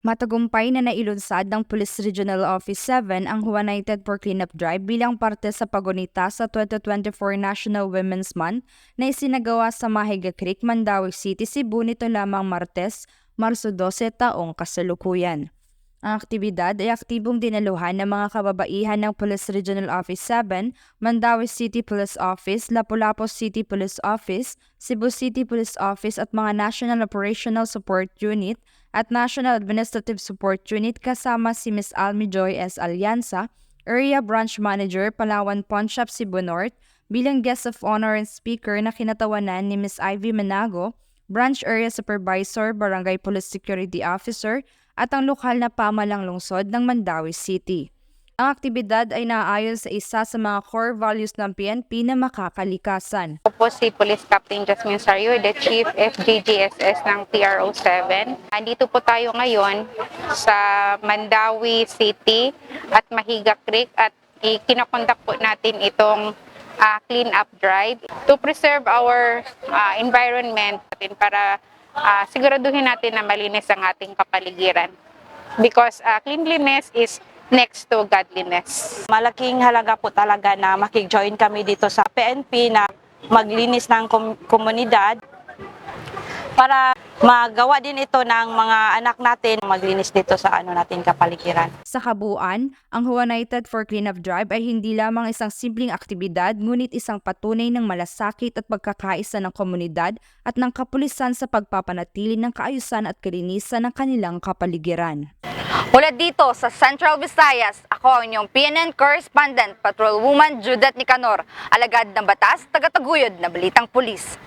Matagumpay na nailunsad ng Police Regional Office 7 ang Juanited for Cleanup Drive bilang parte sa pagunita sa 2024 National Women's Month na isinagawa sa Mahiga Creek, Mandawi City, Cebu nito lamang Martes, Marso 12 taong kasalukuyan. Ang aktibidad ay aktibong dinaluhan ng mga kababaihan ng Police Regional Office 7, Mandawi City Police Office, Lapu-Lapu City Police Office, Cebu City Police Office at mga National Operational Support Unit at National Administrative Support Unit kasama si Ms. Almi Joy S. Alianza, Area Branch Manager, Palawan Pawn Shop, Cebu North, bilang guest of honor and speaker na kinatawanan ni Ms. Ivy Manago, Branch Area Supervisor, Barangay Police Security Officer, at ang lokal na pamalang lungsod ng Mandawi City. Ang aktibidad ay naaayon sa isa sa mga core values ng PNP na makakalikasan. Ako po si Police Captain Jasmine Sario, the Chief FGGSS ng PRO7. Andito po tayo ngayon sa Mandawi City at Mahiga Creek at kinokondak po natin itong clean up drive to preserve our environment para siguraduhin natin na malinis ang ating kapaligiran. Because cleanliness is next to godliness. Malaking halaga po talaga na makig-join kami dito sa PNP na maglinis ng komunidad para magawa din ito ng mga anak natin maglinis dito sa nating kapaligiran. Sa kabuuan, ang Juanited for Cleanup Drive ay hindi lamang isang simpleng aktibidad ngunit isang patunay ng malasakit at pagkakaisa ng komunidad at ng kapulisan sa pagpapanatili ng kaayusan at kalinisan ng kanilang kapaligiran. Mula dito sa Central Visayas, ako ang inyong PNN Correspondent, Patrolwoman Judith Nicanor, alagad ng batas, tagataguyod na balitang pulis.